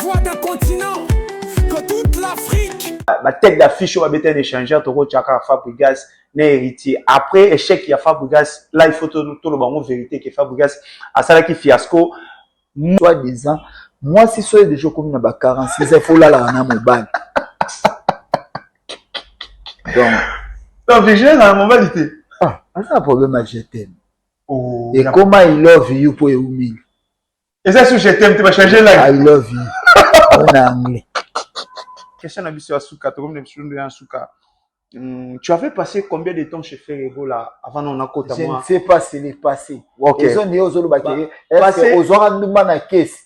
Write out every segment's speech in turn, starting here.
choix d'un continent que toute l'Afrique. La tête d'affiche au BTN échangeur, Toko Tchaka, Fabregas, n'est héritier. Après échec, il y a Fabregas. Là, il faut tout le monde vérité que Fabregas a ça qui fiasco. Soit disant, moi, si soit des jours comme il 46, il faut là, là, on a mon bail. Donc, Virginie, dans la mobilité. Ah, c'est un problème à je t'aime. Oh, et comment il love you pour you. Et ça, si je t'aime, tu vas changer là. I love you. En anglais. Question à Monsieur Asuka, tu avais passé combien de temps chez Ferrero là avant on a côté je ne sais pas si c'est passé. Ok. Ils ont dit aux autres est-ce aux autres nous la caisse.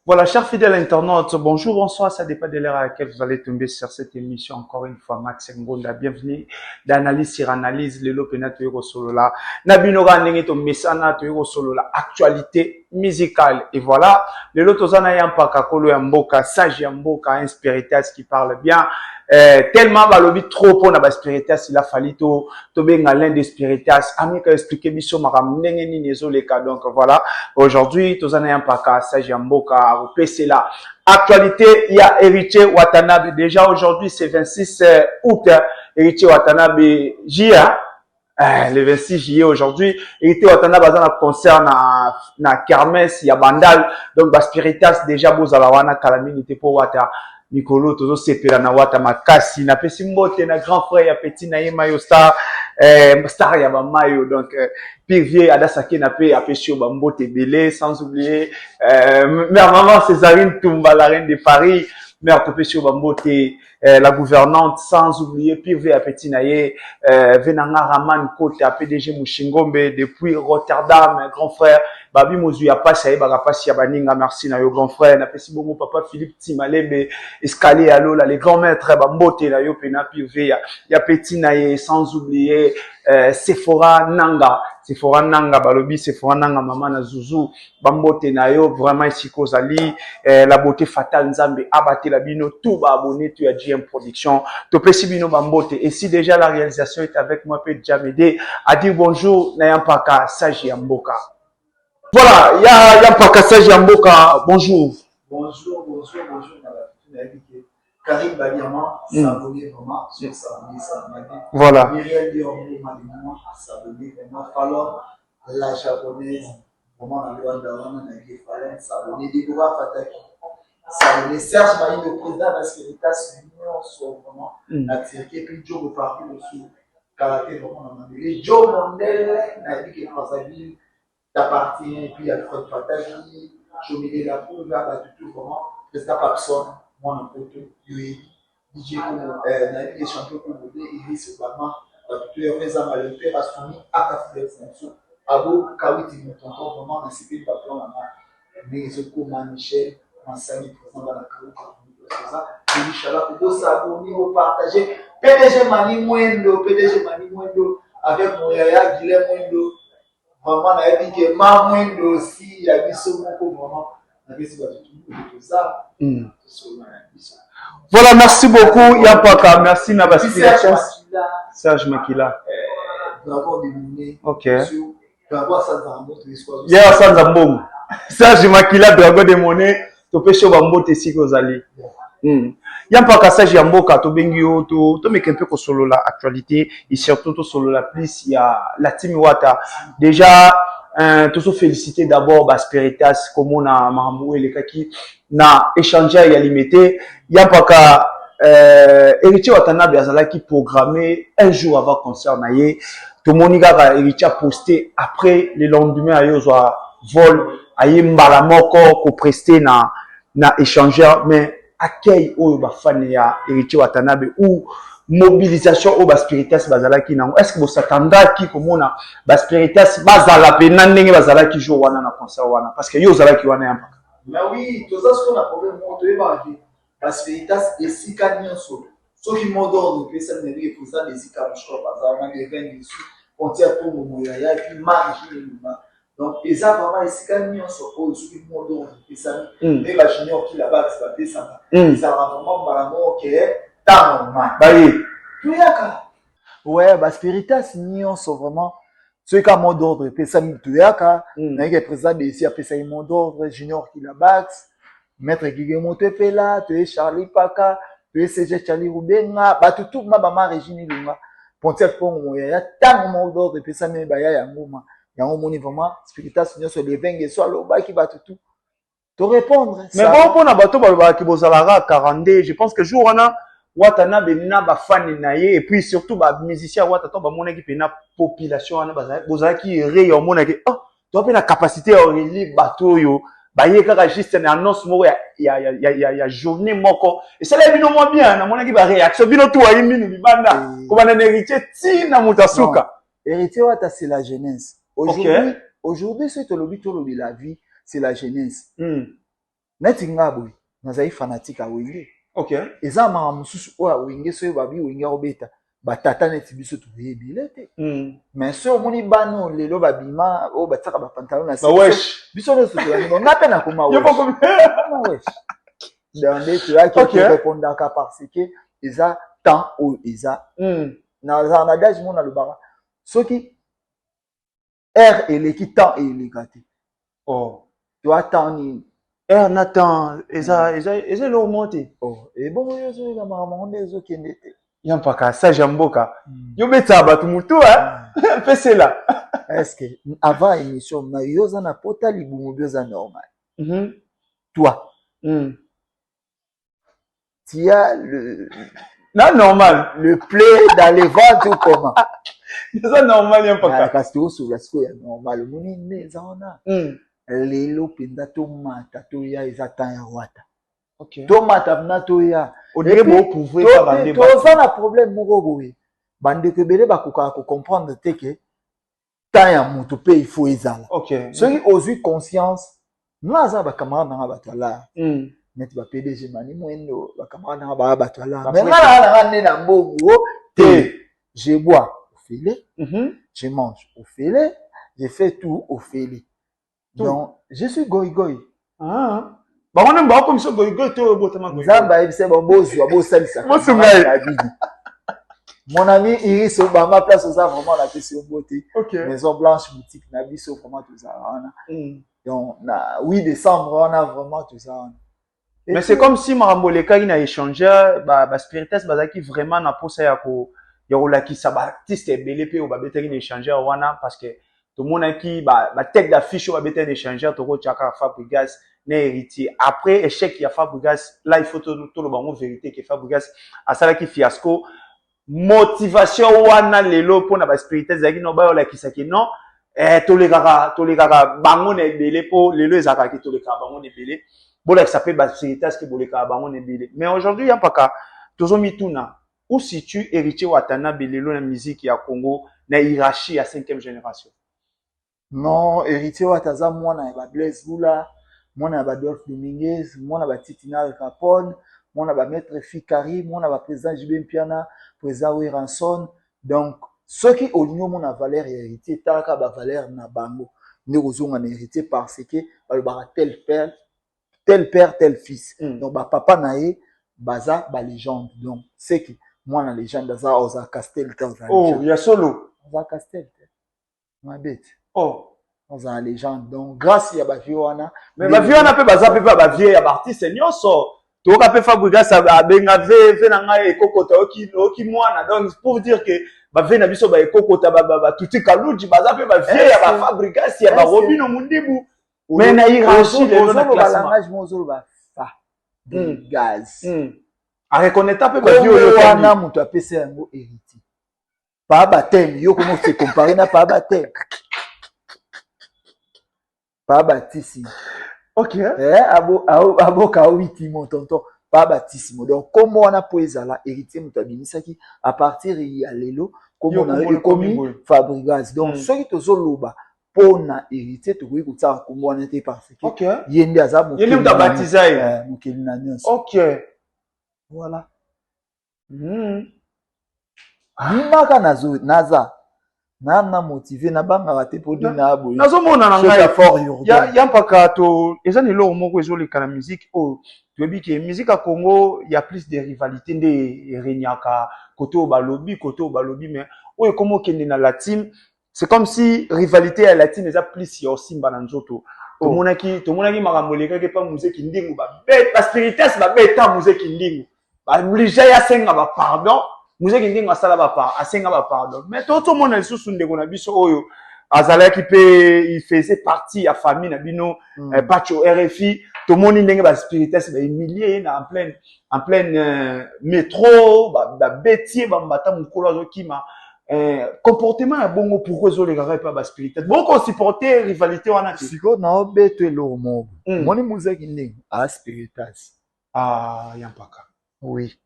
Voilà, chers fidèles internautes, bonjour, bonsoir, ça dépend de l'heure à laquelle vous allez tomber sur cette émission. Encore une fois, Max Ngonda, bienvenue d'analyse sur analyse, le Lopena Toyoro Solola, Nabinora Nengeto Mesana Toyoro Solola, actualité musicale. Et voilà, le Lotozana Yampaka, Kolo Yamboka, Sage Yamboka, un spiritas qui parle bien. Tellement balobi trop pour na spiritas, il a fallu to benga l'un des spiritas. Amika expliquer mission maram nengeni nezoleka. Donc voilà, aujourd'hui, Tozana Yampaka, Sage Yamboka, c'est là. Actualité, il y a Héritier Watanabe. Déjà aujourd'hui, c'est 26 août. Héritier Watanabe JA. Le 26 juillet aujourd'hui. Héritier Watanabe a un concert na Kermesse, il y a Bandal. Donc, Spiritas, déjà, Bozalawana, Kalamini, pour Wata. Mikolo, Tozo Sepela na Wata Makasi, na Pesi Mbote, na grand frère, ya Petit Naïma yo star, star ya Bamayo, donc, pire vieux, Adasake na pe, ya Pesi Mbote Belé, sans oublier, mère maman Césarine Toumba, la reine de Paris, mère Topesi Mbote, la gouvernante, sans oublier, pire vieux, ya Petit Naïe, Venanga Raman Kote, ya PDG Mouchingombe, depuis Rotterdam, grand frère, Babi Mozu ya passe ya ba passe ya baninga merci na yo grand frère na pesi bongo papa Philippe Timalebe escalier allo là les grands maîtres ba mbote la yo pena pivé ya Petit na ye sans oublier Sephora Nanga balobi Sephora Nanga maman na Zuzu ba mbote na yo vraiment ici kozali la beauté fatale Nzambe abaté la bino tout ba abonné tu as GM Production to pesi bino ba mbote et si déjà la réalisation est avec moi peut déjà m'aider à dire bonjour na yampaka Sage Yamboka. Voilà, il y a pas Kassage Yamboka. Bonjour. Bonjour. Karim Badiama s'abonner vraiment sur ça. Voilà. Myriel Diormo Malinois s'abonner vraiment. Alors, la japonaise, vraiment, la Rwanda, s'abonner. Déborah Fataki s'abonner. Serge Maï, le président de la Spiritas Union, soit vraiment attiré. Et puis, Joe Parti aussi, karaté vraiment. Et Joe Mondel, n'a dit que Brazzaville t'appartient, et puis il y a le Fred Fataki, Chomile la Poule, là, tout vraiment, Resta Papson, moi, un peu tout, DJ comme, les champions comme Bodé, Iris Obama, tout le reste, le père a soumis à Kafoulet, Abo, Kawiti, mon tonton, vraiment, on a cité le papillon, mais ce coup, Michel, Mansani, présent dans la Kawiti, c'est ça, et Inch'Allah, pour vous s'abonner, vous partager, PDG Mani Mwendo, avec mon yaya, Guilhem Mwendo. Vraiment, on a dit que ma moindre aussi, il y a eu ce mot vraiment. On a dit que ça. Voilà, merci beaucoup, Yampaka. Merci, Nabaspi. Serge Makila. Dragon démonié. Ok. Dragon Sanzambo, tu l'histoire. Yeah, Sanzambo. Serge Makila, Dragon démonié. Tu peux chez Bambo, tu sais que allez. Yampaka Sage Yamboka, to bengio, to make un peu solo la actualité, et surtout to solo la plus, il y a la team Wata. Déjà, tout se féliciter d'abord, Spiritas, comme on a Mahamou et les kaki, na échangé à y limiter. Yampaka, Héritier Watanabe Azala qui programmé un jour avant concert naïe. Tout le monde a Héritier posté après le lendemain à Yozwa vol, à Yimbalamoko, ko presté na échangeur, mais accueil au bafane ya Héritier Watanabe ou mobilisation au Spiritas bazala ki nango est-ce que vous s'attendez qui comme on a Spiritas bazala pe nandenge bazala ki joue wana na concert wana parce que yo zala ki wana yamba mais oui tout ça ce qu'on a problème monto e ba Spiritas esika nyonso so ki modor de pesa na bi pour ça esika mshko bazala na event ici concert pour mo ya et puis marche donc ils ont vraiment esika nyonso o so ki modor de pesa mais ba junior qui là-bas c'est pas descendre ils ont vraiment balamo que ta maman baye tuyaka ouais Spiritas nyonso vraiment Ceux qui ont mot d'ordre, puis ça me tuyaka, il y a président de ici, après ça, il mot d'ordre, Junior qui la bax, Maître Guillermo Tepela, tu es Charlie Paka, tu es CG Charlie Rubenga, bah tout ma bama Régine Lunga, Pontiac Pongo, il y a tant de mot d'ordre, puis ça me baya yangoma, yangoma vraiment, spiritas sur les vengues, soit le bas qui bat tout. Te répondre. Mais bon, pour na bato qui bozalara 42, je pense que jour on a watana bena ba fan naie et puis surtout ba musicien watato ba mona ki pena population ana bozala ki rayon mona ki oh to pe na capacité à relier bato yo ba ye kaka juste na annonce mo ya journée moko et ça là bino mo bien na mona ki ba réaction bino tout ayi minu bibanda ko ba na héritier ti na mutasuka héritier wata c'est la jeunesse aujourd'hui c'est to lobi la vie c'est la jeunesse. Neti ngabwe nazai fanatique a wenge. OK. Eza ma mususu o wenge so babi wenge obeta batata neti biso to yebilete. Mais so moni bano lelo babima o bataka ba pantalon na wesh. Biso no so to ngape na koma wesh. Yo pas comme wesh. Dans des tu as qui répondre ka parce que eza temps o eza. Na dage mon na le bara. Soki R et l'équipe temps et les gâté. Oh. Tu attends ni Nathan, eza le remonté. Oh, et bon yo zo la maman zo kendete. Yampaka ça jamboka. Yo beta ba tumutu fais cela. Est-ce que avant émission na yo za na pota libumu bioza normal. Toi. Tu as le non normal, le play dans les ventres ou comment? C'est normal yampaka. Parce que au sur la sco ya normal moni nezana. Lelo penda to mata to ya ezata ya wata. OK. To mata na to ya. On dirait bon pouvoir pas bande. To ça na problème moko boye. Bande ke bele ba ko comprendre te que temps ya mutu pe il faut ezala. OK. Ceux qui osent conscience, naza ba camarade na ba twala. Net ba PDG mani mwendo ba camarade na ba twala. Mais na ne na mbogo te. Je bois au filet. Je mange au filet. Je fais tout au filet. Donc, je suis goy-goy. Bah, on aime pas comme ça, goy-goy, tu es botama goy. Zamba, c'est bon, beau, beau, ça, mon ami Iris, ma place aux arbres, vraiment, la question beauté. OK. Maison Blanche, boutique, Nabiso, vraiment, tout ça. Donc, 8 décembre, on a vraiment tout ça. Mais c'est comme si Maramboleka, il a échangé, bah, spirites, bah, qui vraiment n'a pas ça, il y a qui ça, bah, artiste, BLP, ou bah, bété, il a échangé, parce que, tout le monde qui ba tête d'affiche ou ba échangeur to ko chaka Fabregas na héritier après échec il y a Fabregas là il faut tout le bango vérité que Fabregas a ça qui fiasco motivation wana lelo pour na ba spirituel zaki no ba ola kisaki non to les kaka bango na belé pour lelo ezaka ki to les kaka bango na belé bola ça fait ba spirituel que boleka bango na belé mais aujourd'hui y a pas ka tozo mituna où situe héritier watana belelo na musique ya Congo na hiérarchie à 5e génération. Non, héritier wataza mwana ya ba Blaise Boula, mwana ya ba Adolphe Dominguez, mwana ba Titina Capone, mwana ba Maître Fikari, mwana ba président JB Mpiana, président Ranson. Donc, ceux qui ont mona valeur ya héritier, talaka ba valeur na bango, ne ozonga na héritier parce que ba tel père, tel fils. Donc ba papa nae baza ba légende. Donc, c'est que mwana légende za oza Castel ta oza. Oh, il y a solo. Oza Castel. Ma bête. Oh, on a légende. Donc, grâce à Baviwana. Mais Baviwana peut baza peut pas Bavie à artiste nyonso. To ka peut Fabregas a benga ve na nga ekokota oki mwana. Donc pour dire que bave na biso ba ekokota ba tuti kaluji baza peut Bavie ya ba Fabregas ya ba Robino Mundibu. Mais na hiérarchie le na classement. Langage mozolo ba fa. Gaz. A reconnaître peut Bavie o wana mutu apese yango héritier. Pas baptême, yo comment se comparer na pas baptême. Pas baptême. OK. Abo kawiti mon tonton, pas baptême. Donc comment on a poéza là héritier mutabinisaki à partir ya lelo comme on a commis Fabregas. Donc ceux qui tozoloba pona héritier to koyi kutsa kombo on était parfait. OK. Yende azabo. Yende mutabatiza mukelina nyonso. OK. Voilà. Nimaka naza na motivé na banga raté pour dire na boy nazomona na ngai ya mpaka to eza ni lo moko ezoleka na musique o toyebi ke musique ya Congo ya plus de rivalité nde renyaka koto balobi mais oyo komo kende na la team c'est comme si rivalité ya latine eza plus ya osimba na nzoto. Tomonaki makambo lekaki pa muziki ndingu ba spirites ba beta muziki ndingu. Ba obligé ya senga ba pardon, muziki ndingu asala ba asenga ba pardon. Mais toto mona lisusu ndeko na biso oyo azalaki pe il faisait partie ya famille na bino pacho RFI to moni ndenge ba spirites ba humilié na en pleine métro ba betier ba mbata mukolo azokima comportement ya bongo pourquoi zo les gars pas ba spirites bon qu'on supporter rivalité wana siko na obeto elo mo moni muziki ndingu a spirites yampaka oui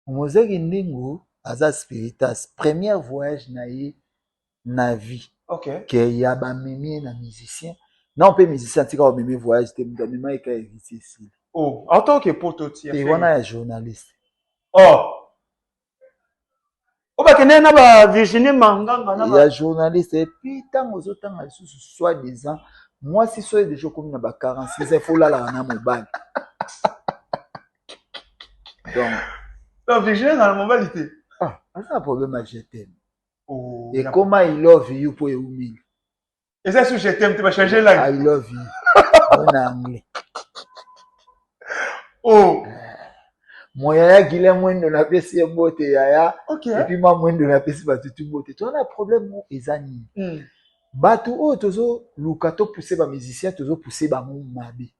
muziki ndingu aza spirites premier voyage na ye na vie. Ok. Que y a ba mimi na musicien. Non, pas musicien, tu vois, mimi voyage, tu me mimi qui est ici. Oh, en tant que pote, et on a un journaliste. Oh. Oh, bah, qu'il na ba Virginie Manganga na ba. Il y a journaliste et puis tant aux autres temps soi-disant, moi si soyez déjà comme na ba 46, il faut là na mobile. Donc Virginie na mobilité. Ah, c'est un problème à jeter. Oh, et comment il love you pour humilier. Et ça, si je t'aime, tu vas changer la I love you. En anglais. Oh. Moi, yaya Guilhem Mwendo na pesi ya bote yaya. Ok. Et puis moi Mwendo na pesi batutu bote. Tu as un problème où ezani. Batu o tozo lukato pousser ba musicien tozo pousser ba mu mabe.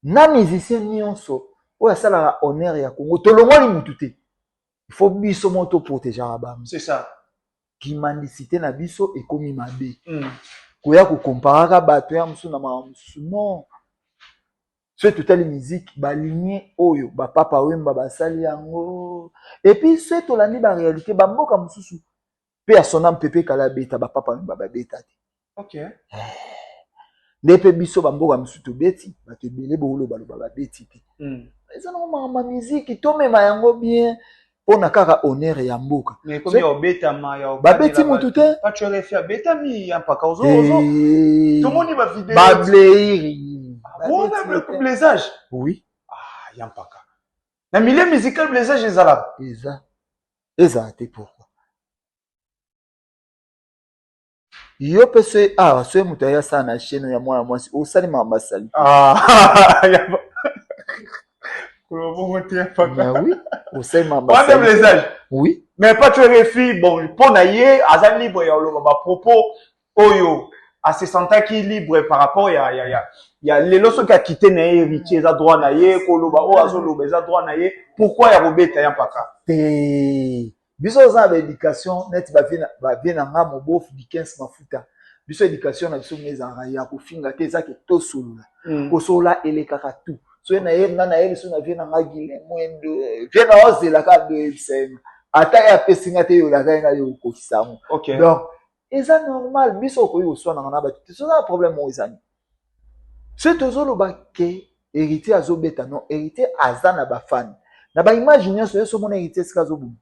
Na musicien nyonso o ya sala honneur ya Congo. Tolongoli mutu te. Il faut biso moto protéger abam. C'est ça. Qui mendicité na biso et komi mabe. Koya ko comparaka bato ya musu na musu non. C'est toute la musique baligné oyo ba papa wemba basali yango. Et puis c'est to landi ba réalité ba mboka mususu. Pe ya sonam pepe kala beta ba papa wemba ba beta. OK. Nepe biso ba mboka mususu to beti, ba te belé bolo ba ba beti te. Eza na ma musique to mema yango bien. Pona kaka honneur ya mboka. Mais comme ya obeta ma ya ba beti mutu te. Pas tu refia beta mi ya mpaka ozo. Tout le monde va vidéo. Ba bléiri. On a le blésage. Oui. Ah, yampaka. Na milieu musical blésage ezala. Eza pourquoi? Yo pese so mutu ya sa na chaîne ya mwana mwasi o sali mamba sali. Yampaka. Oui, au sein de blessage. Oui. Mais pas tu refus, bon, pour naïe, azan libre, ya ba propos, oyo, à se sentir qui libre par rapport, il y a les losos qui a quitté naïe, héritier, za droit naïe, koloba, o azolo, za droit naïe, pourquoi ya robé tayan paka? Biso za éducation, net ba bien nga mobof di 15 mafuta. Biso éducation na biso meza ya ko finga te za ke to solo. Ko sola ele kaka tout. So na ye nga na ye so na vie na nga Guilhem Mwendo vie na ozela ka de sem ata ya pesinga te yo la nga yo ko kisango. OK. Donc eza normal biso ko yo so na na ba tout ça problème mo ezani. C'est tozolo ba ke héritier azobeta non héritier azana ba fan na ba imaginer so mona héritier sika zo bu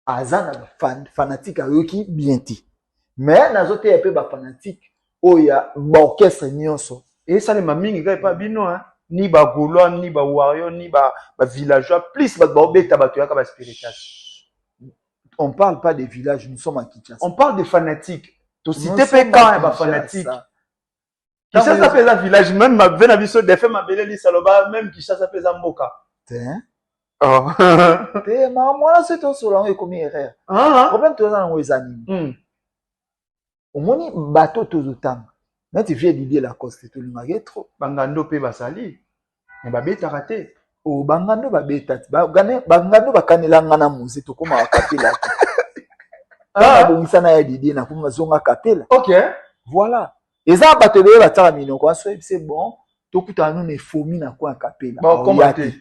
azana ba fan fanatique ayoki bien ti mais nazo te pe ba fanatique oya ba orchestre nyonso. Et ça les mamingi ga pas bino hein ni ba gaulois ni ba warrior ni ba villageois plus ba beta ba to ya ba spirituel. On parle pas des villages, nous sommes à Kinshasa. On parle des fanatiques. To cité pe quand ba fanatique. Qui ça s'appelle un village même ma vena biso de fait ma beleli saloba même qui ça s'appelle Zamboka. Hein? Oh. Te ma moi c'est ton solon et comme erreur. Problème to na ngwezani. Omoni bateau to zotanga. Mais tu viens d'idée la coste tout le monde trop. Bangando pe basali. Mais ba beta raté. Oh bangando ba beta. Bangando ba kanela ngana muzi to koma kapela. Bon ça na d'idée na kuma zonga kapela. OK. Voilà. Eza bato be ba tsara mino kwa so c'est bon. To kuta nous ne fomi na kwa kapela. Bon commenter.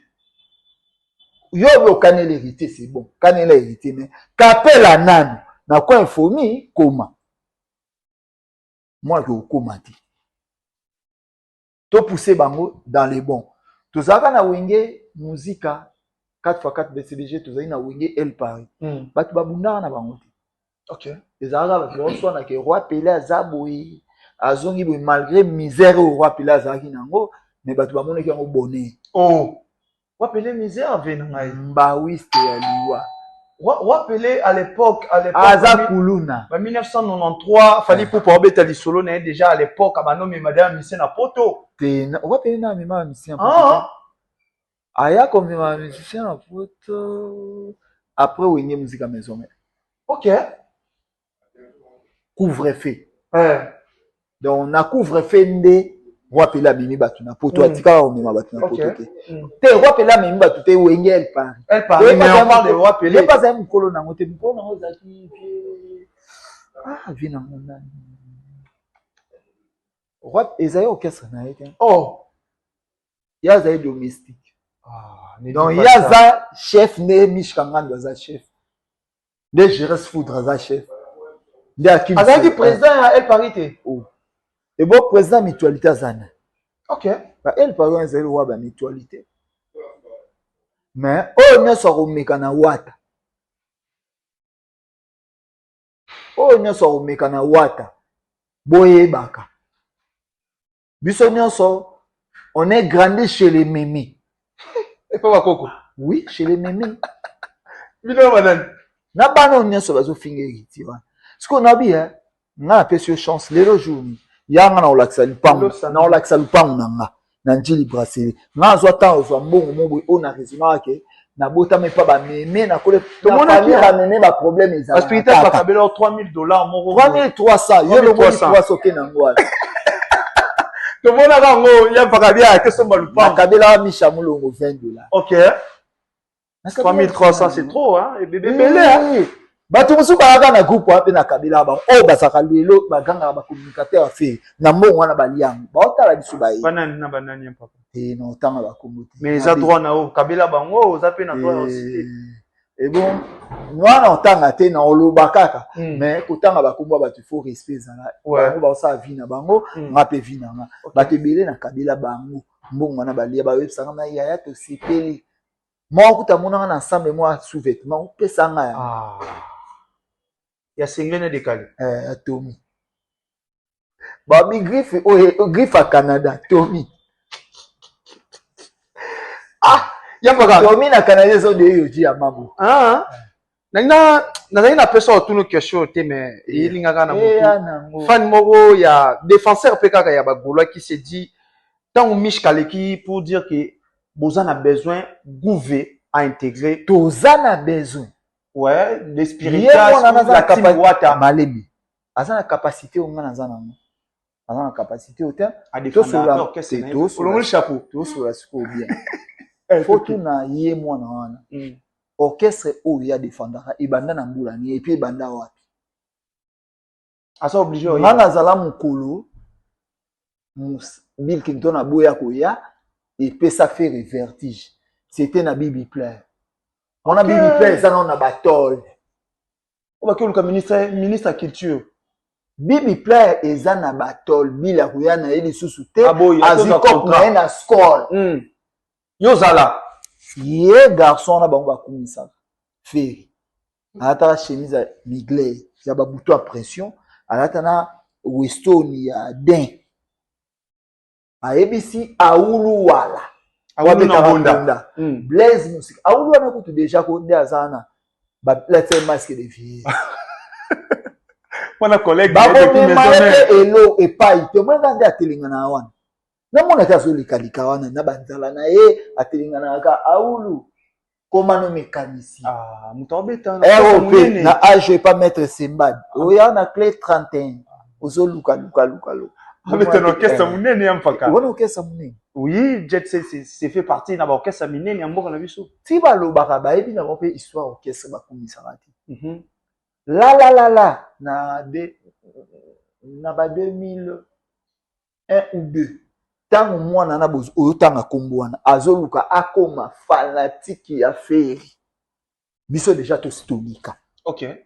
Yo be kanela hérité c'est bon. Kanela hérité mais kapela nanu na kwa fomi koma. Moi, je commande. To pousser bango dans les bons. To zaka na wenge musica 4x4 BCBG to zaka na wenge El Paris. Batu babunda na bango. OK. Ezaka ba so na ke roi Pelé azaboi azongi bo malgré misère au roi Pelé azaki nango mais batu bamone ki ngo bonnet. Oh. Roi Pelé misère ve na ngai. Mba wiste ya liwa. Rappelez à l'époque, Aza Kuluna. En 1993, fallait pour pouvoir être solo, déjà à l'époque, à Manom et Madame Missen à Poto. Rappelez na mima musicien. Ah, Aya comme mima musicien à Poto. Après, où il y a musique à maison. ok. Couvre-feu. Donc, na couvre-feu ndé. Rappelez Mimi Batuna. Poto atika au mima Batuna Poto. Te rappelez Mimi Batuna te où elle parle. Elle parle, mais on parle de rappeler. Il n'y a pas un mukolo na ngote. Mukolo na ngote zaki. Ah, viens na ngona. Rap, Esaïe orchestre na été. Oh. Il y a Esaïe domestique. Ah, donc il y a ça chef né Mishkangan dans un chef. Des gérés foudre dans un chef. Des Akim. Azaki président à elle parité. Oh. Et bon président mutualité Zana. Ok. Bah elle parle Esaïe roi ba mutualité. Mais oh ne so romekana wata. Oh ne so romekana wata. Boye baka. Biso nyonso on est grandi chez les mémés. Et pas Coco. Oui, chez les mémés. Bino madame. Na bano nyonso bazo fingi ti wa. Ce qu'on a bien, na pesi chance le jour. Yanga na olakisa lupango. Na olakisa lupango nanga. Na njili brasserie. Na zo tan zo mbongo mobo o na résumé ke na bota me pa ba mémé na kole to mona ki ba mémé ba problème ezala. Parce que il t'a pas $3000 mon 3300 yo le 300 ke na ngwa. To mona rango ya pakabia ke somba lupango. Kabela Misha Mulongo $20. OK. 3300 c'est trop hein et bébé belé hein. Bato musu ba na groupe wa pe na kabela ba o basaka lelo ba ganga ba communicateur affaire na mbongo wana baliango ba otala bisu ba yi banani na banani papa no tanga ba komoti mais za droit na o kabela bango za pe na toi aussi et bon mwana otanga te na oloba kaka mais kotanga ba kombo ba tu faut respect zala bango ba sa vie na bango ngape vie na nga ba te belé na kabela bango mbongo wana balia ba websanga na yaya to sipeli moi kuta mona na ensemble moi sous-vêtements pesa nga ah ya singene décalé Tommy babi griffe griffe à Canada Tommy ah yamba Tommy na Canada zo de yoji ya mabu na pesa otuno question te mais ilinga kana mutu fan moko ya défenseur pe kaka ya bagolo qui se dit tant Mich Kaleki pour dire que Bozan a besoin gouver à intégrer Tozan a besoin ouais des spirituels la team Wata malemi asa na capacité on na zana asa na capacité au terme à défendre l'orchestre sur le chapeau tout sur la sco bien faut tout na yé mwana wana orchestre o ya défendra ibanda na mbula ni et puis ibanda wapi asa obligé ngana zala mukolo Bill Clinton a boya koya et puis ça fait vertige c'était na Bibi Player on a Bibi Player ça on a batol on va que le ministre culture Bibi Player eza na batol bila koya na eli susu te azikop na na score yozala ye garçon na bango bakumisa feri alata chemise migler ya babuto à pression alata na weston ya den aebisi aulu wala aulu na bonda Blaise musique aulu wana kutu déjà ko nde azana ba lettre masque de vie wana collègue depuis maison elo epai to mwenga nde atelinga na wana na mona ta zo likalika wana na banzala na ye atelinga na ka aulu komano mécanicien mutobeta na age pas mettre Simbad oya na clé 31 ozo luka avec un orchestre munene ya mpaka on orchestre munene oui jet c'est fait partie na orchestre minene ya mboka na biso ti balobaka bayebi na pe histoire orchestre bakumisaka ti la na ba 2001 ou 2 tango mwana na bozo oyotanga kombo wana azoluka akoma fanatique ya feri biso déjà tositolika ok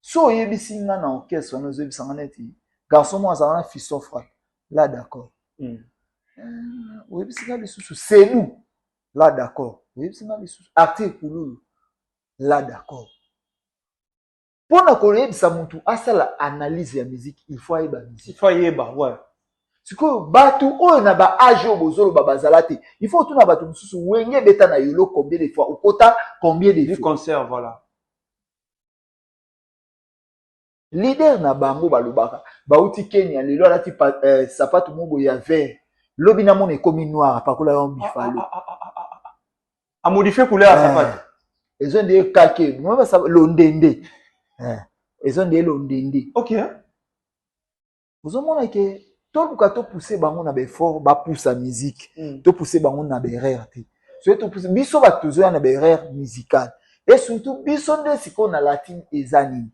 so oyebisi nga na orchestre wana ozobisanga neti garçon moi azala na fiston frère là d'accord oyebisi nga lisusu c'est nous là d'accord oyebisi nga lisusu artire kululu là d'accord mpona koyebisa mutu asala analyse ya musique il faut ayeba musique il faut ayeba ouais sikoyo bato oyo na ba âge oyo bozoloba bazala te il faut tuna bato mosusu wenge beta na yolo combien de fois okota combien de du fois concert, voilà. leader na bango balobaka bauti Kenya lelo alati sapato moko ya vert lobi na mona ekomi noir apakola yo bifalo A modifier couleur à sapato. ezo nde kake moi basa londende ezo nde londende. Ok. Ozomona ke toluka to pousser bango na befort ba poussa musique to pousser bango na berère te so to pousser biso ba toujours na berère musicale et surtout biso nde siko na latine ezani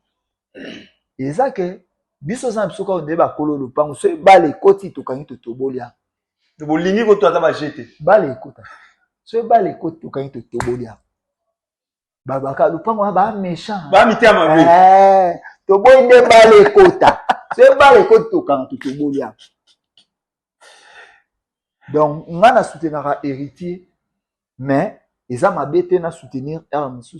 eza ke biso za biso ka nde ba kolo lupango so bale koti to kangi to tobolia De bolingi ko to ata ba jeter. bale kota so bale koti to kangi to tobolia babaka lupango ba méchant Ba miti amabe. to boy nde bale kota so bale koti to kangi to tobolia. Donc, on a soutenir héritier, mais ils ont ma bête na soutenir un sous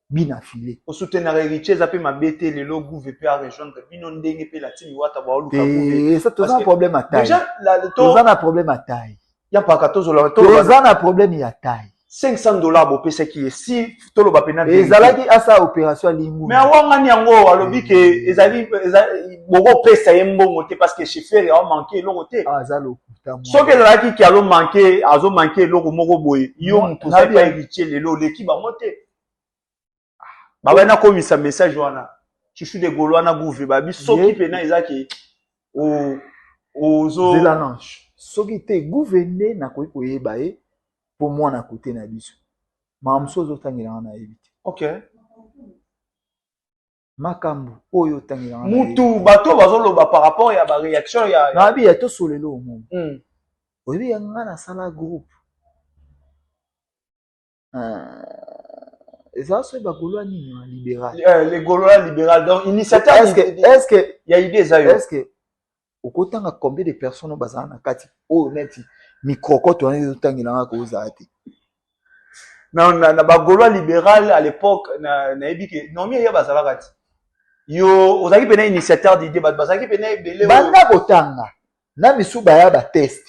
bien affilé. Au soutenir héritier, ça peut ma bête le logo VP à rejoindre. Bino ndenge pe la team wata ba luka Et ça, tu as un problème à taille. Déjà, tu as un problème à taille. Il y a pas 14 dollars. Tu as un problème à taille. $500 bo pesa qui est si tolo ba pena. Et zalaki à sa opération lingu. Mais awanga ni yango alobi ke ezali bogo pesa yembongo te parce que chauffeur a manqué l'autre. Ah zalo putain. So que zalaki ki alo manqué loko moko boye. Yo mutu sa pas héritier lelo leki ba moté. Ba wana komisa message wana. Chuchu de Gaulois na gouve ba bi soki pena ezaki o zo Zela nanche. Soki te gouverner na koyi koyeba e pour moi na côté na biso. Mamso zo tangela na éviter. OK. Makambu oyo tangela na mutu bato bazoloba par rapport ya ba réaction ya na bi ya to solelo au monde. Oyebi yanga na sala groupe. Et ça c'est ba Gaulois nini libéral. Les Gaulois libéral donc initiative est-ce que il y a idée ça yo. Est-ce que okotanga combien de personnes bazana na kati o neti microcote wana tangela na ko zati. Na ba Gaulois libéral à l'époque na ebi ke non mi ya bazala kati. Yo ozaki pena initiateur d'idée bazaki pena ebele. Banda botanga na misu ba ya ba test.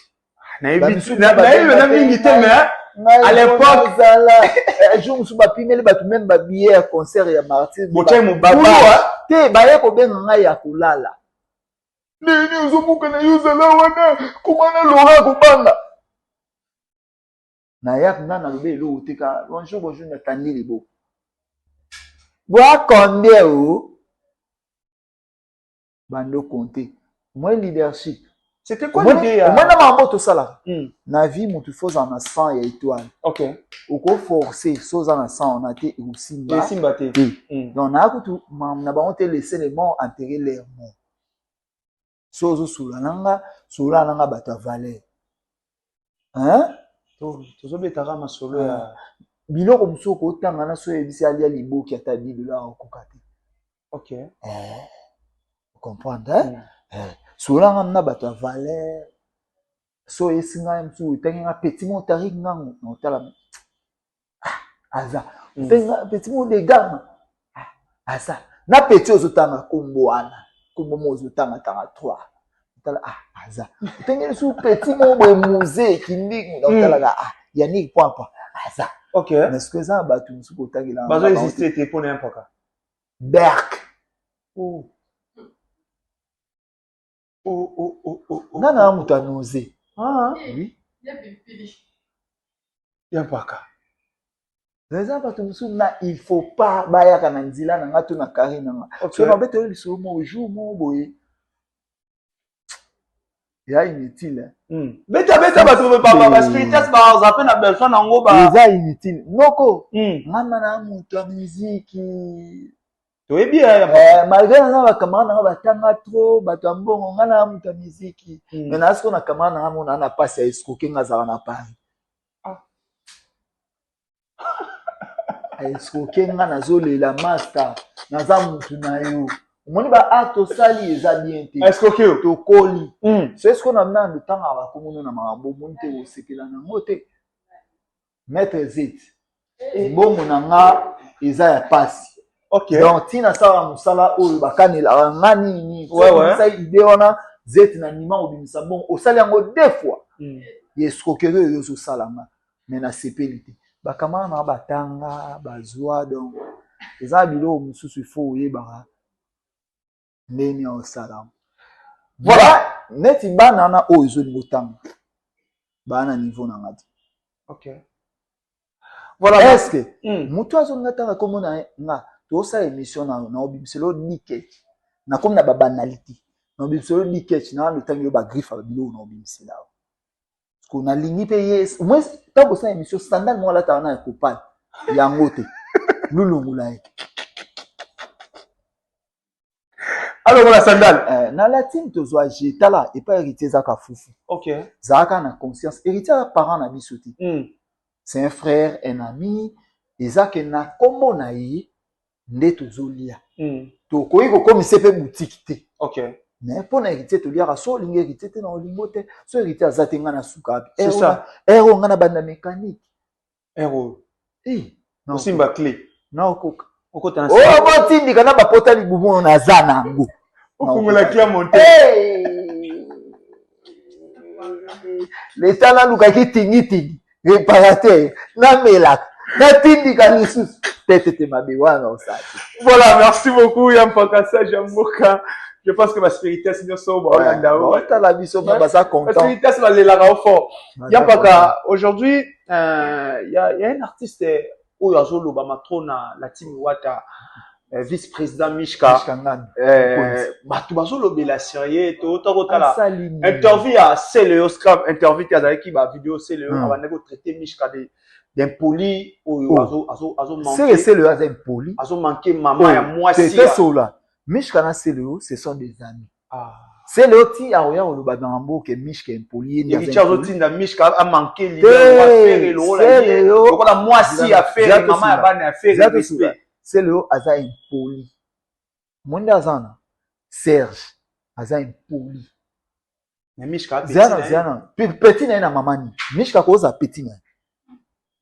Na ebi na mingi te mais à l'époque zala jour musu ba pimeli ba tout même ba billet concert ya Martin botai mo baba te ba ya ko benga ngai ya kulala. Nini uzomuka na yuzala wana kumana lora kubanga. Na yak nana lobe lo utika bonjour na tandi libo. Boa combien ou bando compter. Moi leadership. C'était quoi l'idée moi na mambo to sala. Na vie mutu faut en 100 ya étoile. OK. Oko forcer soza na 100 on a été aussi bas. Et simba te. Donc na kutu na ba on te laisser les morts enterrer les morts. Sozo sula nanga bata valeur. Hein? Tozo betara masolo ya biloko musoko otanga na so ebisi alia liboki ata bibela okokate. OK. Vous comprenez? Sula nanga bata valeur. So esinga msu tanga petit montari ngango otala. Aza. Tanga petit mont de gamme. Aza. Na petit ozotanga kombo wana. Kombo mozotanga tanga 3. Aza. Tengeli sous petit mot musée qui dit dans Yannick Pampa. Aza. OK. Mais ce que ça batu sous kotagi là. Bazo exister te pour n'importe quoi. Berk. Oh. Nana mutu anose. Ah. Oui. Y'a pas ka. Raison batu musu na il faut pas baya kana nzila na ngatu na kari na. So na beto le so mo jour mo boye. Il y a inutile. Beta bato ba spiritas ba zape na besoin nango ba. Il y a inutile. Noko. Ngana na mutu muziki. To ebi ya. Malgré na ba camarade na ba tanga trop bato mbongo ngana na mutu muziki. Mais na ce na camarade na mona na passe à escroquer ngazara na Paris. Escroquer ngana zolela master na za mutu na yo. Moni ba ato sali eza bien te. Escroquer to koli. C'est ce qu'on a maintenant de temps à komono na mambo monte o sekela na ngote. Maître Zit. Bongo na nga eza ya passe. OK. Donc tina sala musala oyo bakanela ngani ni. Ouais. Ça idée wana zete na nima obimisa bon osali yango deux fois escroquerie yo zo salama mais na sepelité bakamana na batanga bazwa donc eza bilo mususu ifo oyeba ndeni o salama voilà neti bana na oyo zo ngotanga bana niveau na ngati OK voilà est-ce que mutu azongatanga komo na nga to sa émission na obimselo niket na comme na ba banalité na obimselo niket na le temps yo ba griffe bilo na obimsela parce qu'on a ligné payé moi tant que ça émission standard moi là ta na kopal yango te lulungula alors la sandale na latine to zo jeta là et pas héritier zaka fufu OK zaka na conscience héritier parent na bisoti c'est un frère un ami ezake na kombo na ye nde tozolia tokoki kokomisa pe boutique te OK mais pour na héritier toliaka so olingi héritier te na olingo te so héritier aza te nga na suka api c'est ça ero nga na banda mécanique ero non simba clé na okoka okota na oh botindika na bapota libumu naza nango okumula clé monter l'état nalukaki tingitingi réparateur namelaka natindika lisusu tete mabe wana osati. Voilà, merci beaucoup Yampaka Jamboka. Je pense que ma spirituelle c'est so bon la biso basa content. Ma spirituelle c'est les la fort. Yampaka aujourd'hui il y a un artiste Oyazo Lobama Trona la team Wata vice-président Mishka Batubazo Lobela Serie to tokotala interview à Célio Scrap interview à qui ba vidéo Célio avant de traiter Mishka d'impoli azo manqué c'est le impoli azo manqué maman ya moi si c'est cela Mishka na Célio ce sont des amis c'est le ti aoya oloba dans mboke Mishka impoli ni azo tinda Mishka a manqué l'idée on va faire le rôle là la moi si a faire maman ya bana a faire respect c'est le aza impoli monde azana Serge aza impoli mais Mishka zana petit na maman ni Mishka koza petit na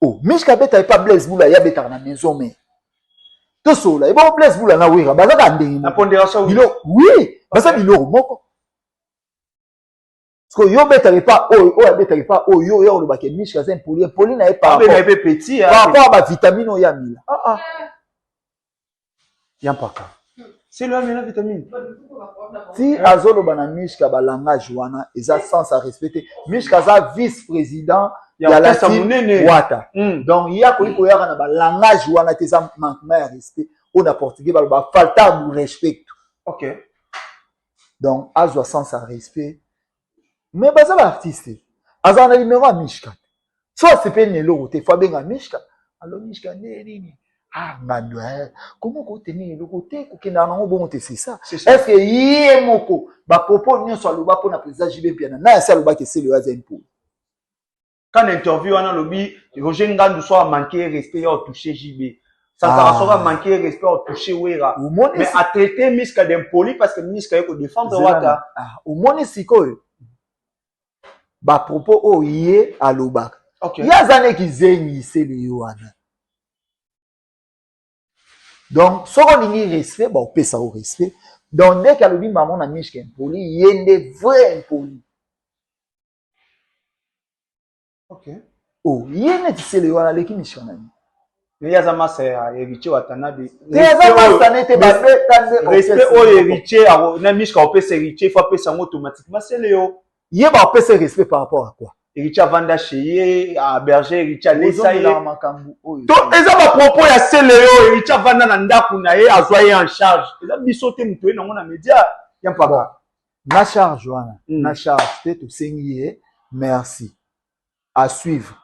oh Mishka beta pas Blaise Boula ya beta na maison mais to sola et bon Blaise Boula na wira baza ka ndenge na pondération oui baza biloko moko parce que yo beta pas oh ya beta pas oh yo le baké Mishka c'est impoli na pas petit par rapport à ba vitamine ya mila Yampaka c'est le la vitamine si azolo bana Mishka ba langage wana eza sans à respecter Mishka za vice-président ya la team Wata donc il y a ko yaka na ba langage wana te za manquement de respect on a portugais ba falta de respect OK donc azwa sans à respect mais baza ba artiste azana numéro à Mishka so c'est pe nelo te fa benga Mishka alors Mishka nini ngando comment ko tenir le côté ko kena na bon te c'est ça est-ce que yé moko ba propos nyo so aloba pona président JB Piana na ya aloba ke c'est le azempo quand interview ana lobi Roger Ngandu soit manqué respect au toucher JB ça sera manqué respect au toucher Wera mais a traiter Mishka d'impoli parce que Mishka yeko défendre Wata au moni sikoyo ba propos o yé aloba ya zane ki zengi c'est le wana donc si on a respect on peut ça au respect donc dès qu'elle dit maman na Mishka impoli yende vrai impoli OK oh yene tise le wana leki Mishka na ni mais ya zama c'est héritier watanabe respect au héritier na Mishka on peut c'est héritier faut appeler ça automatiquement c'est le yé ba peut se respect par rapport à quoi héritier vanda chez à berger héritier lesa la makambu donc eza ba propos ya Célio héritier vanda na ndaku na ye azoyer en charge eza bisote muto na ngona média Yampaka na charge wana na charge peut to sengié merci à suivre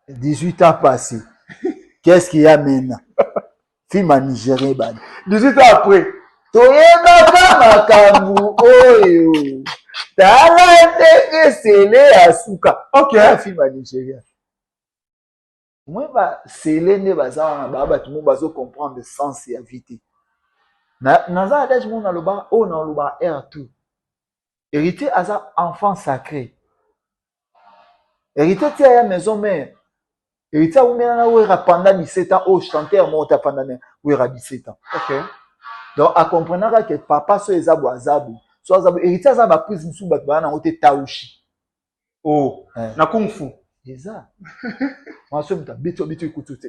18 ans passés qu'est-ce qu'il y a maintenant film à Nigeria 18 ans après toyebaka makambu oyo tala ndenge sele asuka OK film à Nigeria moi ba sele nde baza wana bato mo bazo comprendre le sens ya vite naza adage mo na loba o na loba R2 héritier aza enfant sacré héritier tia ya maison mère héritier oumena na wera pendant 17 ans au chanteur monta pendant wera 17 ans OK donc à comprendre que papa so ezabu azabu so za héritier za ba prise musu ba bana ote taushi Oh, na kung fu. Eza. Moi so muta bito ikutu te.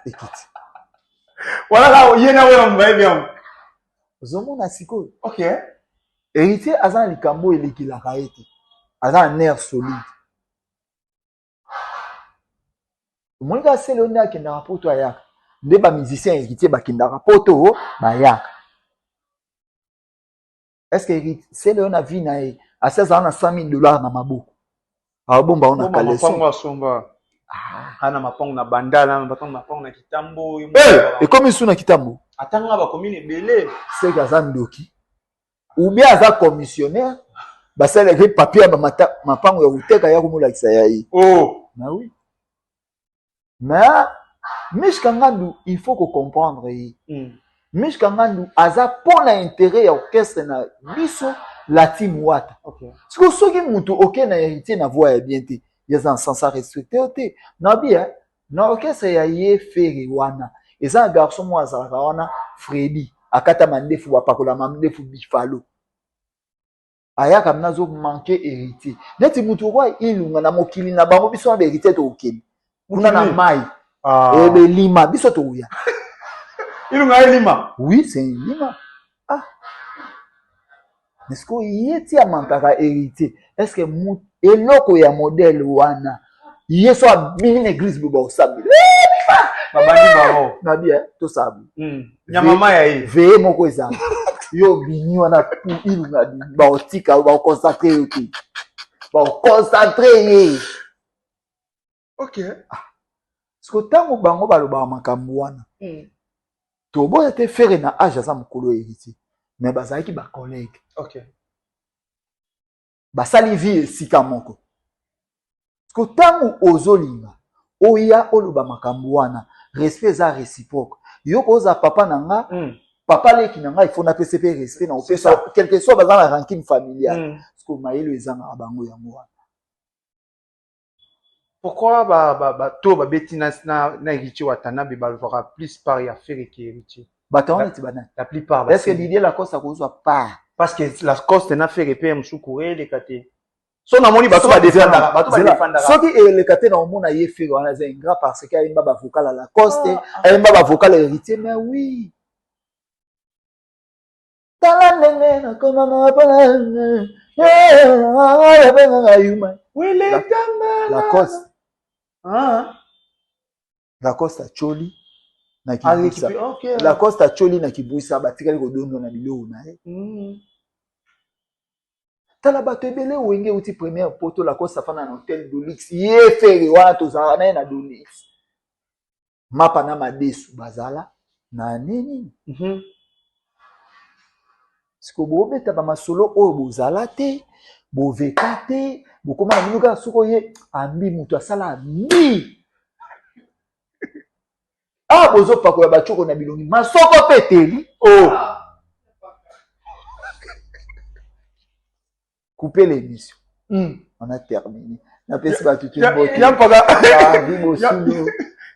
Ekiti. Voilà là, yena we mbaye bien. Ozomona siko. OK. Héritier aza likambo elekilaka ete. Aza un nerf solide. Monika sele onda akendaka poto ayaka. Nde ba musicien héritier bakendaka poto bayaka. Est-ce que héritier sele ona vie na ye aseza na $100,000 na maboko. Abomba ona kaleso. Mapango asomba. Ana mapango na bandana, mapango na kitambo. Et comme sous na kitambo. Atanga ba commune belé. C'est gaza ndoki. Ou bien aza commissionnaire. Basala le papier ba mapango ya uteka ya kumulakisa ya yi. Oh, Na oui. Mais Mishkangandu, il faut qu'on comprendre. Mishkangandu, aza pour l'intérêt ya orchestre na biso la team wata. OK. Si vous soyez mutu OK na héritier na voix ya bien te. Yeza sans respecter te. Na bien, na orchestre ya ye fere wana. Eza un garçon mo azalaka wana Freddy. Akata mandefu wapakola mandefu bifalo. Ayaka mnazo manquer héritier. Neti mutu kwa ilunga na mokili na bango biso ba héritier to okeli. Kuna na mai. Ebe lima biso to uya. Ilunga lima. Oui, c'est lima. Ah. Est-ce que yeti amantaka héritier? Est-ce que mu eloko ya modèle wana yeso abini l'église biba osabi. Babandi baro. Na bien, to sabi. Nyamama ya ye. Veye moko ezala. Yo bini wana pour ilunga ba otika ba concentrer yoki. Ba concentrer ye. OK. Parce que tango bango baloba makambo wana. To boya te faire na age za mukolo héritier. Mais bazaki ba collègue. OK. Basali vie sika moko. Parce que tango ozolinga oya oloba makambo wana respect za réciproque. Yo koza papa nanga papa leki nanga il faut na PCP respect na opesa quel que soit bazana ranking familiale. Parce que mayelo ezanga bango yango wana. Pourquoi to ba beti na héritier Watanabe balvera plus par ya faire que héritier? Batona ti bana. La plupart. Est-ce que l'idée la cause ça cause pas? Parce que la coste na fait PM Soukoué les kate. So na moni bato ba défendre, bato ba défendre. Ce qui est le kate na omona ye fait wana c'est ingrat parce qu'il y a une baba vocal à la coste, et une baba vocal héritier mais oui. Tala na koma na pana. Oui, les dames. La coste. Ah. La coste a choli na Kibuisa. Okay. La coste a choli na Kibuisa batikali kodondo na biloko na ye. Tala bato ebele wenge uti première poto la coste afana na hôtel de luxe. Ye fere wana tozala na na Donix. Mapa na madesu bazala na nini? Siko bobeta ba masolo oyo bozala te, boveka te, bokoma na minuka suko ye ambi mutu asala ambi. Ah bozo pakola bachoko na bilongi masoko peteli. Oh. Couper l'émission. On a terminé. Na pesi ba tutu mboki. Yampaga.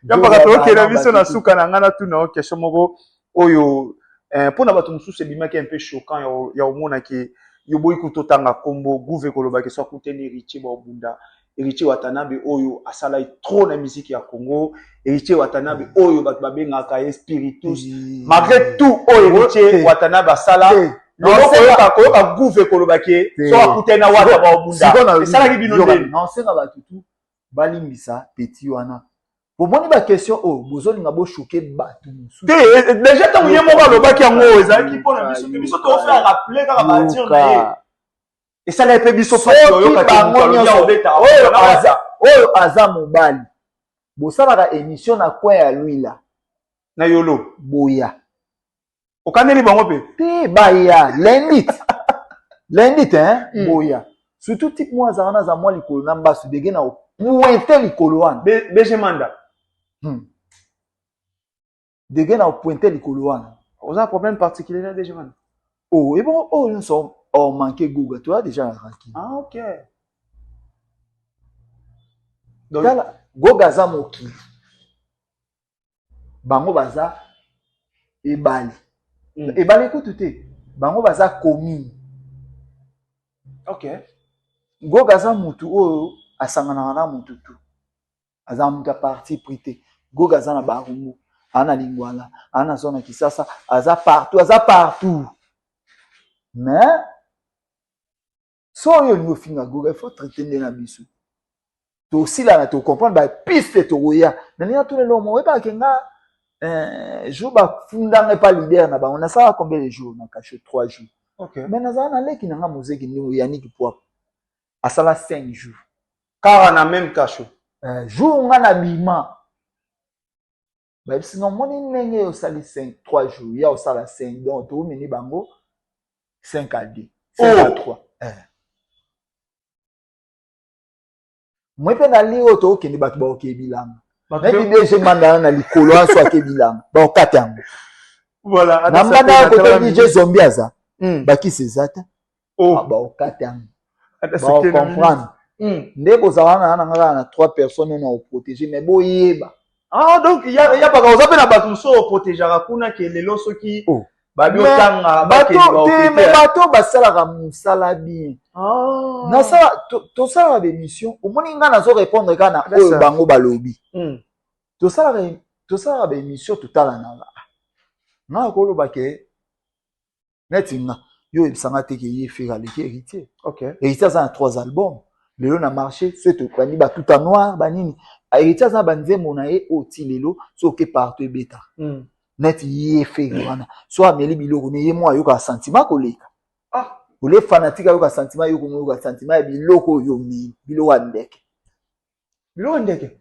Yampaga to ke na biso na suka na ngana tu na question moko oyo pona bato mususu ebimaki un peu choquant ya omona ke yo boyi kutotanga kombo gouve koloba ke so kuteni héritier ba obunda héritier Watanabe oyo asala trop na musique ya Congo héritier Watanabe oyo bato babengaka ye spiritus malgré tout oyo héritier Watanabe asala non c'est pas gouve koloba ke so akutena wata ba obunda esala ki bino ndeni non c'est nga batutu balimbisa petit wana. Pour moi, la question, oh, vous nga bo choqué batou. Déjà, tant que vous avez le qui en haut, ça qui pour la mission, mission te faire rappeler quand va dire et ça les peut biso pas yo oh aza mobali. Bo sala ka émission na coin ya lui là. Na yolo. Boya. Okaneli bango pe. Te baya, lendit. Lendit hein, boya. Surtout type moi za wana za moi likolo na mbasu dege na pointer likolo wana. Beje manda. Dege na pointer likolo wana. Vous avez un problème particulier là déjà man. Oh, et bon, oh, nous sommes manqué Google. Tu as déjà ranké. Ah, ok. Donc, Gogaza Moki. Bango Baza Ebali. Ebali, écoute, Bango Baza Komi. Ok. Goga aza mutu oyo asanganaka na mutu tu. Aza mutu a parti prité. Goga aza na barumbu, ana lingwala, ana zona kisasa, aza partout. Mais so oyo lingo finga Goga, il faut traiter de la biso. To aussi là to comprendre ba piste to roya. Nani to le lomo we ba kenga jour ba fundanga pas leader na ba on a ça combien de jours na caché 3 jours. Ok. Mais naza na leki na muziki ni Yannick Poap. Asala 5 jours. Car on a même cachot. Jour nga na bima. Ba sinon moni nenge yo sali 5 3 jours, ya o sala 5 donc to meni bango 5 à 2, 5 à 3. Moi pe na li o to okende bato ba okebilanga. Même déjà mandana na likolo aso akebilanga. Ba okatango. Voilà. Na mbanda ko DJ Zombie aza. Ba ki sezata. Ba okatango. Ba comprendre. Nde bozala na ngala na 3 personnes na protéger mais boyeba. Ah donc il y a pas on appelle na bato so protéger kuna ke lelo soki babi otanga ba ke ba bato basala musala bien. Na ça to ça ba émission au moni nga na zo répondre kana oyo bango balobi. To ça ba émission totala na nga. Na ko lo ba ke netinga yo ebisanga te ke ye faire avec héritier. OK. Héritier ça a 3 albums. Lelo na marché c'est to bani ba tout en noir banini. Héritier ça banzembo na ye oti lelo so ke partout beta. Net ye faire wana. So ameli biloko ne ye mo ayoka sentiment koleka. Ole fanatique ayoka sentiment yoko moyoka sentiment ya biloko yo mi biloko ndeke. Biloko ndeke.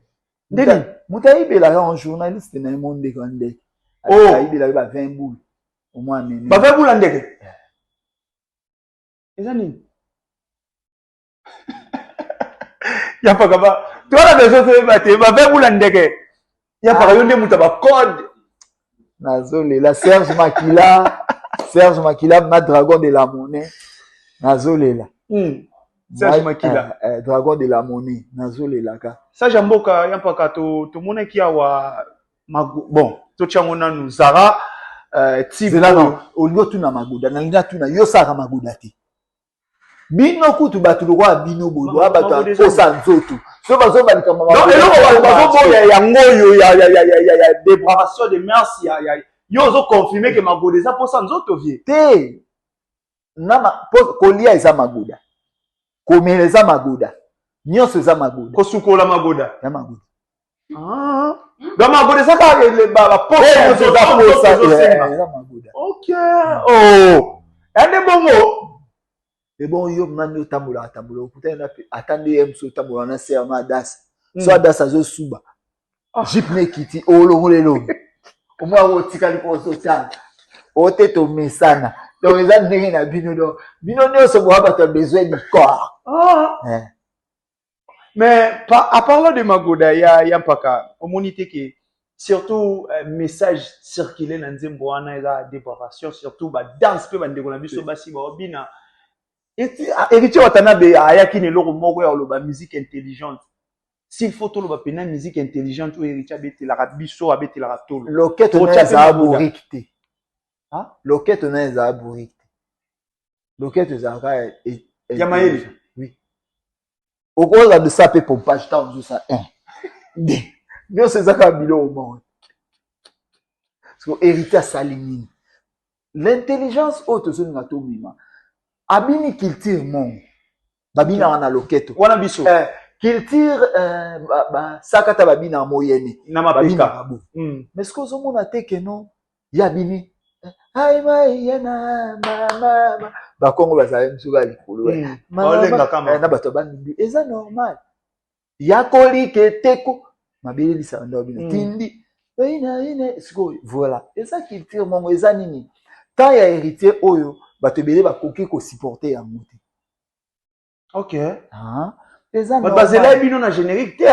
Ndeni mutaibela un journaliste na monde ko ndeke. Aibela ba 20 boules. Au moins ameni. Ba 20 boules ndeke. Eza nini? Ya pas kaba. Toi la maison c'est baté, ba 20 boules ndeke. Ya pas yo nde muta ba code. Nazole la Serge Makila ma dragon de la monnaie. Nazole la. Serge Makila. Dragon de la monnaie. Nazole la ka. Ça jamboka ya pas ka to mona ki awa bon, to changona nous Zara type là non, au lieu tu na maguda, na linga tu na yo saka maguda te. Bino kutu batu lokwa bino bodo abata ko sanzoto. So bazo balika mama. Non, eloko bazo ya ngoyo ya dépravation de merci ya yo zo confirmer que magoda eza pour sanzoto vie. Te. Na kolia eza maguda. Komela eza maguda. Nyonso eza maguda. Kosukola magoda. Ya maguda. Ah. Donc magoda ça ka le ba posa eza magoda. OK. Oh. Ande bongo. Et bon, yo mando tambola okuta na attendez emso tambola na serma das. So das azo suba. Jipne kiti olongolelo. Au moins o tikali ko so tanga. O teto mesana. Donc les gens ndenge na bino do. Bino nyonso bo abata besoin du corps. Mais à parlant de magoda ya mpaka omonité que surtout message circuler na nzembo wana eza dépravation surtout ba danse pe bandeko na biso basi ba obina. Héritier Watanabe ayaki ne loko moko ya loba musique intelligente. S'il faut to loba pena musique intelligente ou héritier abeti la biso abeti la tolo. Loquette na za burikte. Hein? Loquette na za burikte. Loquette za ka Yamaeli. Oui. Au cours de ça pe pompage ta on ça 1. Nous c'est ça ka bilo au monde. Parce que héritier salimine. L'intelligence haute sur ngato mima. Abini culture mon babina wana loketo wana biso culture sakata babina moyenne na mapeka mais ce que zo mona te que non ya bini ai mai yana mama ba kongo bazali msuka likolo na bato bandi eza normal ya kolike teko mabeli lisa ndo bina tindi ina siko voilà eza culture mon eza nini tant ya héritier oyo bato belé ba koki ko supporter ya muti. OK. Ah, eza non. Bazela bino na générique te,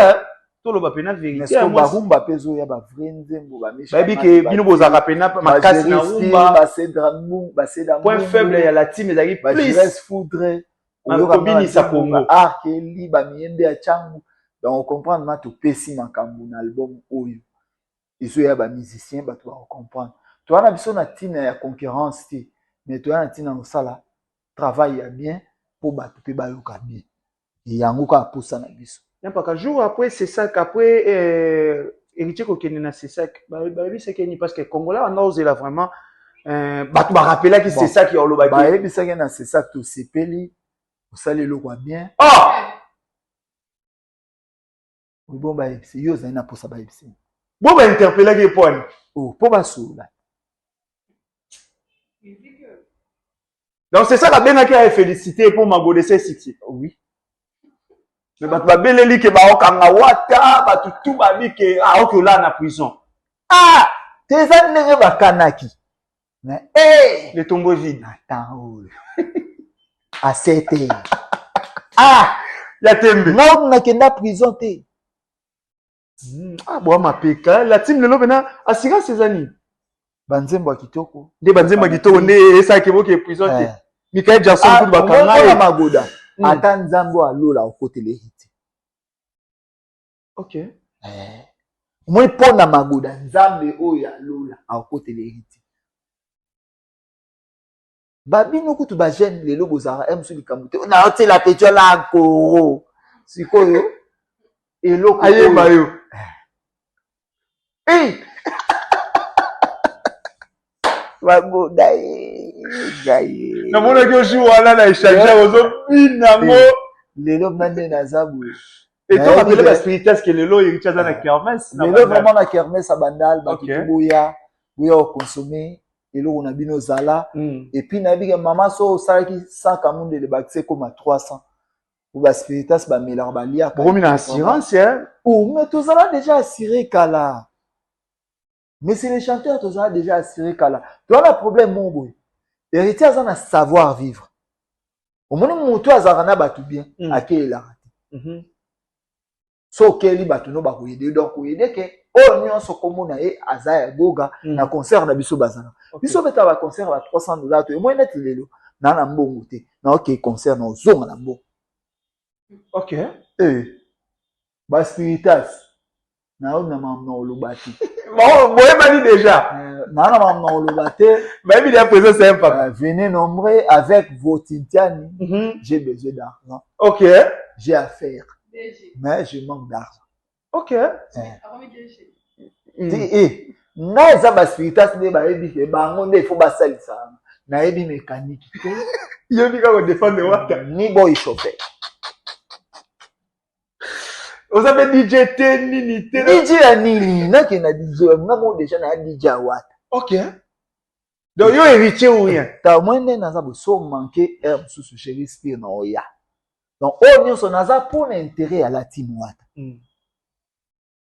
to lo ba pena vérité. Est-ce que ba rumba pezo ya ba vrai nzembo ba méchant. Ba bi ke bino bozaka pena makasi na rumba, ba cédramu, ba cédamu. Point faible ya la team ezaki plus. Ba jires foudre. Oyoka bini sa Congo. Arkeli ba miembe ya changu. Donc on comprend ma to pesi makambu na album oyo. Iso ya ba musicien ba to comprendre. To ana biso na team ya concurrence ti. Mais toi, tu as un travail bien, po bato pe bayoka bien. Yango ka posa na biso. Il y a un jour après, c'est ça qu'après, héritier Kokeni na c'est ça, c'est qu'il parce que Congolais, on a osé là vraiment, bah, tu m'as rappelé que c'est ça qui est au Lobaki. Bah, et puis ça, c'est ça, tout c'est peli, vous savez le quoi bien. Oh! Oui, bon, bah, c'est yo, ça n'a pas ça, bah, c'est. Bon, bah, interpeller qui est point. Oh, pour ma sou, là. Donc, c'est ça la bien qui a félicité pour ma godesse ici. Oui. Mais bah, tu vas bien lui que bah, okanga wata, bah, tout va dire que, ah, ok, là, en prison. Ah! T'es ça, n'est pas kanaki. Mais, hey! Le tombeau vide. Attends, oh. À 7 heures. Ah! Ya tembe. Non, on n'a qu'une prison, t'es. Ah, bon, ma peka, la team, le lobena, assira ses amis. Banzembo kitoko. De banzembo kitoko, ne, ça qui est bon, prison, t'es. Michael Jackson, tout le bakanga. Magoda. Ata nzambo alola okote le hiti. Ok. Moi pona magoda nzambe oyo alola okote le hiti. Babino kutu ba jeune lelo bozara emsu likamute. Na otela petio la koro. Sikoyo eloko aye bayo. Eh. Magoda gaye. Na mona ki oshi wana na échanger ozo binango. Lelo mande na zabu. Et toi rappelez la spiritualité que lelo héritier dans la kermesse. Lelo vraiment na kermesse abandal ba kitubuya, buya o consommer, lelo on a bino zala et puis na biga maman so salaki 100 kamunde le bakse comme 300. Ou ba spiritas ba melar ba lia. Pour une assurance hein. Ou mais tout ça déjà assuré kala. Mais c'est les chanteurs tout ça déjà assuré kala. Toi le problème mon boy. Héritier a un savoir vivre. Au moins mon toi azarana ba tout bien akela. So keli bato no bakoyede donc koyede ke o nyonso komona e azaya goga na concert na biso bazana biso beta ba concert ba $300 to e mo net lelo na mbongo te na ok concert na ozonga na mbongo. Ok. Ba spiritas na on na mamna olobati bon boye mani déjà na mamna olobate mais il y a présent c'est un papa venez nombreux avec vos tintiani j'ai besoin d'argent. Ok. J'ai affaire. Mais je manque d'argent. Ok. Na eza ba spiritas ne ba ebi ke bango nde faut ba salisa. Na ebi mécanique. Yo bika ko défendre wata. Ni boy chauffeur. Vous avez DJ T nini T. DJ nini na ke na DJ na mo déjà na DJ wata. Ok. Donc yo héritier ou rien. Ta mwende na za bo so manquer herbe sous chéri spire na oya. Donc, on y a pour l'intérêt à la team wata.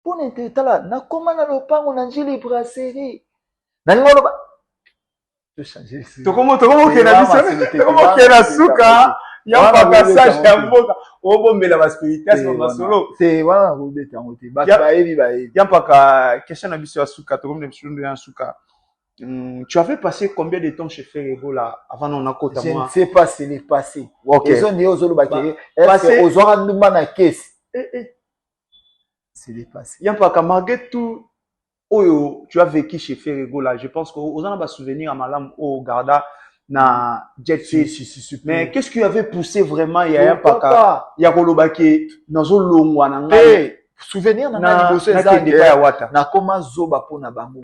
Pour l'intérêt, na comment na lopango na njili brasserie. Na ngolo ba. Tu changer. To comment que na biso. Comment que na suka. Ya pa passage ya mboka. Obo mela ba spiritas na solo. C'est wana robeta ngote. Ba ba ebi ba ebi. Ya pa ka question na biso ya suka. To comme biso na suka. Tu avais passé combien de temps chez Ferrego là avant on a côté moi? Je ne sais pas si c'est passé. OK. Ils ont dit aux autres baké. Est-ce que aux autres nous na caisse? C'est les passé. Il y a pas qu'à malgré tout oh tu as vécu chez Ferrego là, je pense que aux en a souvenir à malam au Garda na Jet si. Mais qu'est-ce qui avait poussé vraiment il y a pas qu'à il y a kolobaki nazo longwa na ngai. Souvenir na liboso eza na koma zoba pona bango.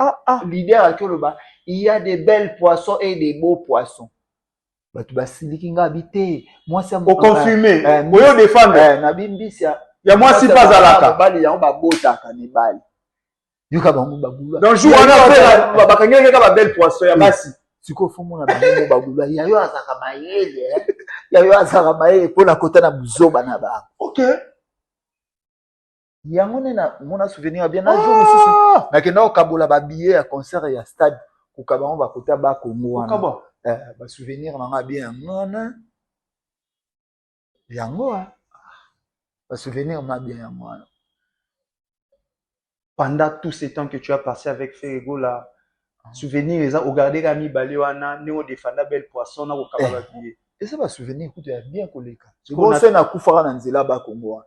Leader akoloba il y a des belles poissons et des beaux poissons. Batu basiliki nga bité moi c'est au confirmer oyo défendre na bimbisi ya moi si pas alaka bali ya ba botaka ne bali yuka bango bagula donc jour on a fait ba kangenge ka ba belles poissons ya basi siko fumo na bango bagula ya yo azaka mayele ya yo azaka mayele pona kota na buzoba na ba. OK. Yango na mona souvenir bien na jour susu na kenda okabola ba billet ya concert ya stade ko kabango ba kota ba Congo wana ba souvenir na nga bien ngana yango ba souvenir na bien yango wana. Pendant tout ce temps que tu as passé avec Ferrego là souvenir les a regardé Rami Balewana néo défenda belle poisson na ko kabala billet et ça ba souvenir écoute bien koleka ko se na kufara na nzela ba Congo.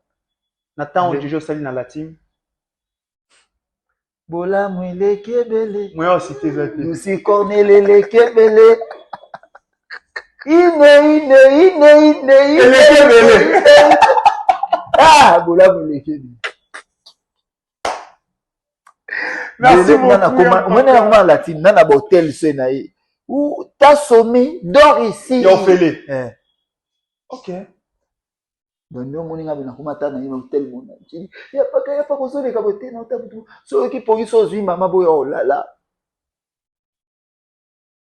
Nathan Ojojo sali na la team. Bola mwele kebele. Moi aussi tes amis. Nous si cornele le kebele. Ah, bola muleke. Merci beaucoup. On a latine, dans l'hôtel, c'est naïe. Où t'as sommé, dors ici. Yo félé. Ok. Donc, nous, on a un hôtel. Il n'y a pas de caboté dans le ceux qui pour qu'ils maman, oh là là.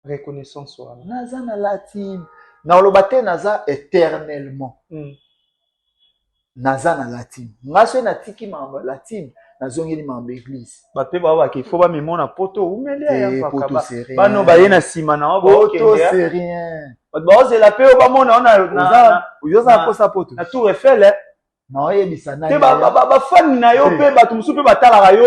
Reconnaissance. Naza na latine. Dans le bâtiment, naza éternellement. Naza na latine. Naza na tiki mamba latine. Nazongeli mamba église. Bape baba ki faut ba memona poto umele ya poto c'est rien. Bano ba yena sima na poto c'est rien. Ba ose la pe ba mona na uyoza posa poto. Na Tour Eiffel na oyebisa na. Te ba fan na yo pe ba tumsu pe batala yo,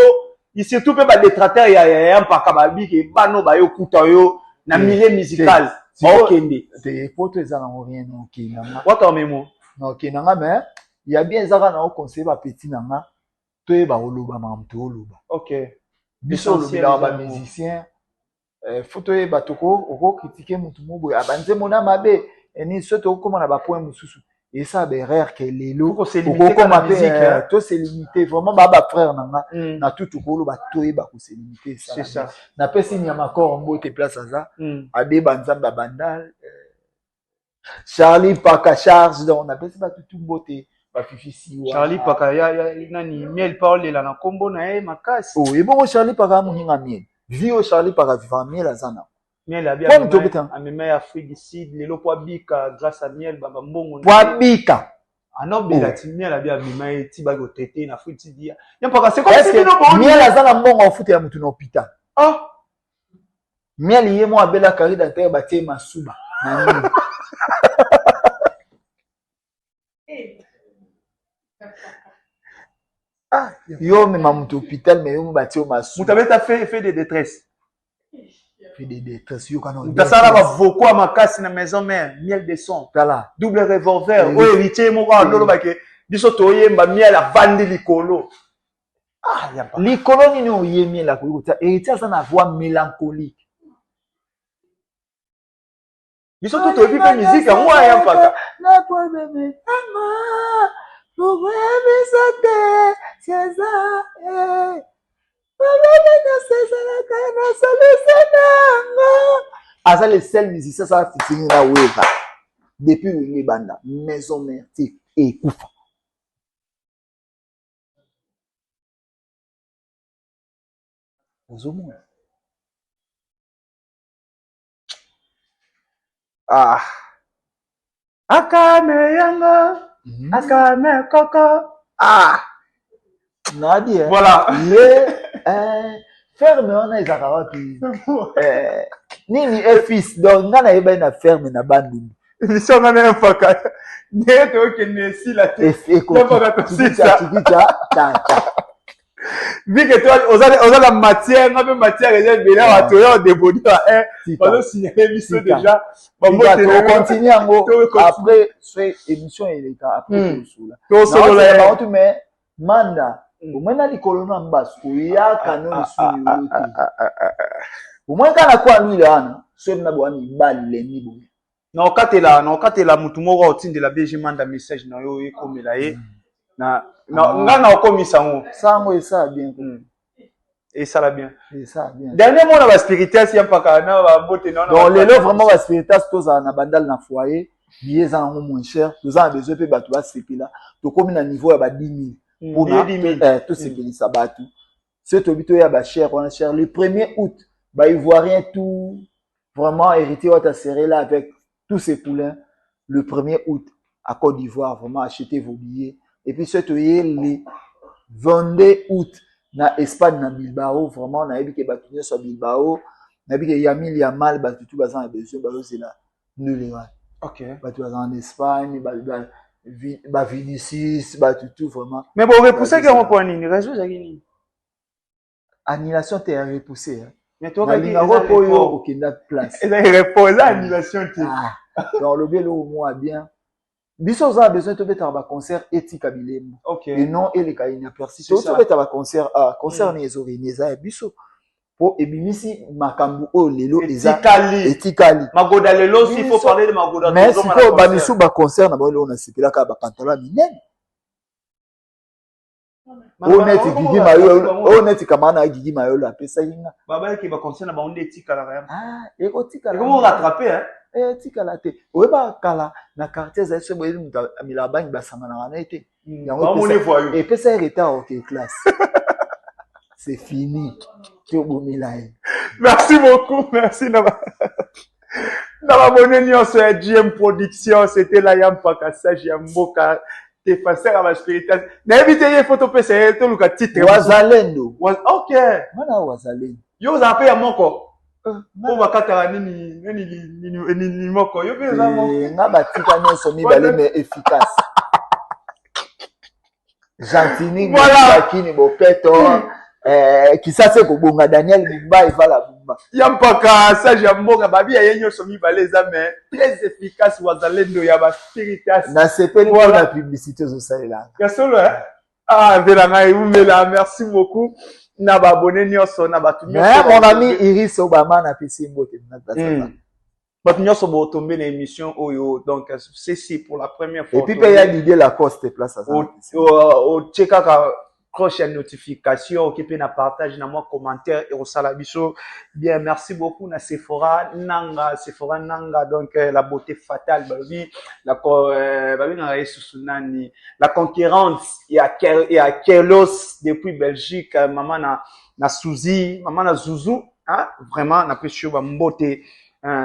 il surtout pe ba détracteur ya mpaka ba biki bano ba yo kuta yo na milieu musical. Okende. Te poto ezala rien non kinanga. What memo? Non kinanga mais il y a bien ezaka na conseiller ba petit nanga. Toyeba oloba mamto oloba. OK. Biso olobela ba musicien faut toyeba toko oko critiquer mutu mobo abanze mona mabe eni soto okoma na ba point mususu et ça be rare que lelo oko se limiter na musique to se limiter vraiment ba frère nanga na tout oloba toyeba ko se limiter ça. C'est ça. Na pesi ni makor mbote place aza ade banzamba bandal Charlie Paka charge donc na pesi ba tout mbote. Charlie Paka ya nani miel parole la na kombo na e makasi. Oh et bon Charlie Paka muninga miel. Vio Charlie Paka viva miel azana. Miel a bien amema Afrique du Sud lelo po bika grâce à miel baba mbongo. Po bika. Anobe la miel a bien amema ti ba go traiter na Afrique du Sud. Ya Paka c'est comme si miel azana mbongo ofute ya mutu na hôpital. Ah. Miel yemo abela karida te batie masuba. Na ah, yo mais ma mutu hôpital mais yo bati o masu. Mutu abeta fait de détresse. Fait de détresse yo kana. Mutasala ba voko a makasi na maison mère, miel de son. Tala. Double revolver. O héritier mo ka ndolo ba ke biso toyemba miel a vandi likolo. Ah, ya pas. Likolo nini oyemi la ko ta héritier ça na voix mélancolique. Biso tout toyebi pe musique moi ya paka. Na po bébé. Mama. Pourquoi me c'est ça eh asa le seul musicien ça fitini na weva depuis wingi banda maison mère et kufa ozomona ah akame yanga akame koko ah Nadia. Voilà. Ferme on a ezakara puis nini fils donc ngana yeba na ferme na bandu. Mission na même pas ka. Neto ke nesi la te. Vu que toi on a la matière, on a matière et bien là tu es débonné on a signalé mission déjà. Bon on continue après c'est émission elle est après tout là. Donc mais manda umwena likolo na mbasu ya kanoni suni yote umwena kana kwa lwila ana somi na bwani bale ni bo na okatela mutu moko otindela BG manda message na yo ekomela ye na ngana okomisa ngo sango esa bien et ça va bien bien dernier mot na ba spirituel si mpaka na ba bote na donc lelo vraiment ba spirituel toza na bandal na foyer billet za ngo moins cher toza besoin pe bato ba sepila to komi na niveau ya ba 10 000 pour tout ce qui est sabatu c'est obito ya ba cher on a cher le 1er août ba ivoirien tout vraiment hérité va ta serrer là avec tous ces poulains le 1er août à Côte d'Ivoire vraiment achetez vos billets et puis c'est le 22 août na Espagne na Bilbao vraiment na ebi ke batunye sur Bilbao na ebi ke Yamil Yamal ba tout bazan a besoin ba c'est là nous les gars OK ba tout en Espagne ba Vinicius ba tout vraiment mais bon repousser que on point ni réseau zakini annulation t'es repoussé mais toi quand il repos yo okenda place et reposer annulation t'es dans le bel au moins bien biso za besoin de mettre un concert éthique à Bilembo OK et non et les cas il n'y a personne to mettre un concert ni ezori ni za biso po ebimisi makambu o lelo eza Etikali. etikali Magoda lelo aussi, il faut parler de Magoda. mais siko bamisu ba concert na bango on a sepelaka ba pantalon minene honnête Gigi Mayolo honnête kamana Gigi Mayolo apesa yinga baba qui va concert na ba onde etikala rien. ah eko tikala Comment rattraper hein? etikala te oyeba kala na quartier za so boyeli muta milabani basanga na wana ete Ba mon voyou. epesa retard ok classe c'est fini tu bomila. Merci beaucoup, merci Naba. Naba bonne sur GM Production, c'était la Yampaka Sage Yamboka. T'es passé à ma spiritualité. N'invitez les photos PC, tout le titre. Wazalendo. Ok. Mana Wazalendo. Yo zappé ya moko. On va katara ni moko. Yo bien za moko. Nga batika nyonso mibale mais efficace. Gentini Voilà. Kini Bopeto. Kisase kobonga Daniel Bumba evala Bumba. Yampaka Sage Yamboka babi ya yenyo so mibale za mais très efficace Wazalendo ya ba spiritas. Na sepeli pour la publicité zo salela. Ya solo hein. Ah, Velanga Umela, merci beaucoup. Na ba abonné nyonso na ba tumyo. Mais mon ami Iris Obama na pisi mbote na tata. But nyonso bo tomber na émission oyo donc c'est pour la première fois. Et puis il y a Didier Lacoste place à ça. Au checker cloche à notification qui peut na partage na moi commentaire et au salabiso bien merci beaucoup na Sephora Nanga donc la beauté fatale babi la concurrence il y a Kelos depuis Belgique maman na Suzy maman na Zouzou hein vraiment na pêché ba beauté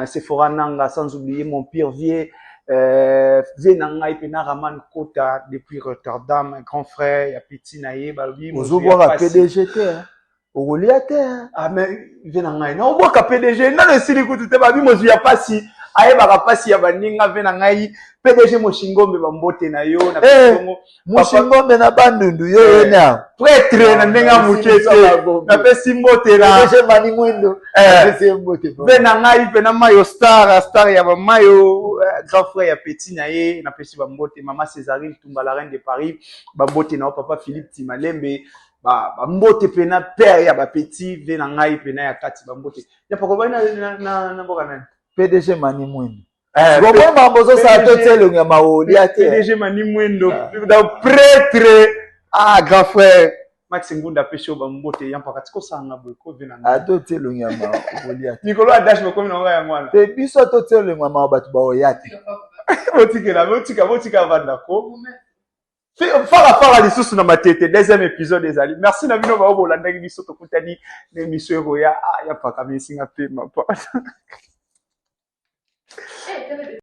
Sephora Nanga sans oublier mon pire vieux Venanga ipena Raman Kota depuis Rotterdam, un grand frère, il y a petit naïe, balbi. Vous voyez PDG hein? Au hein? Ah mais Venanga, non, on voit qu'à PDG, non, le silico tout est babi, moi je pas si, aïe pas si abaninga Venanga PDG Moshingombe bambote na yo na Kongo. Moshingombe na bandundu yo na. Prêtre na ndenga mukete. Na pesi mbote na. PDG mani mwendo. Pesi mbote. Venanga ipena mayo star ya mayo grand frère ya petit na ye na pesi bambote maman Césarine Tumba la reine de Paris bambote na papa Philippe Timalembe bambote pena père ya ba petit Venanga ipena ya kati bambote. Ya pako ba na mboka nani? PDG mani mwendo. Gogo mambozo sa totelo nya maoli ate. PDG mani mwendo da prêtre grand frère Max Ngunda pesho bambote yampa katiko sanga boko Venanga. Atotelo nya maoli ate. Nicolas Dash me na ya mwana. Te biso totelo nya mabatu ba oyate. Botika vandako. Fara lisusu na matete deuxième épisode des Ali. Merci na bino ba obolanda biso to kutani na émission ya ya paka mesinga pe ma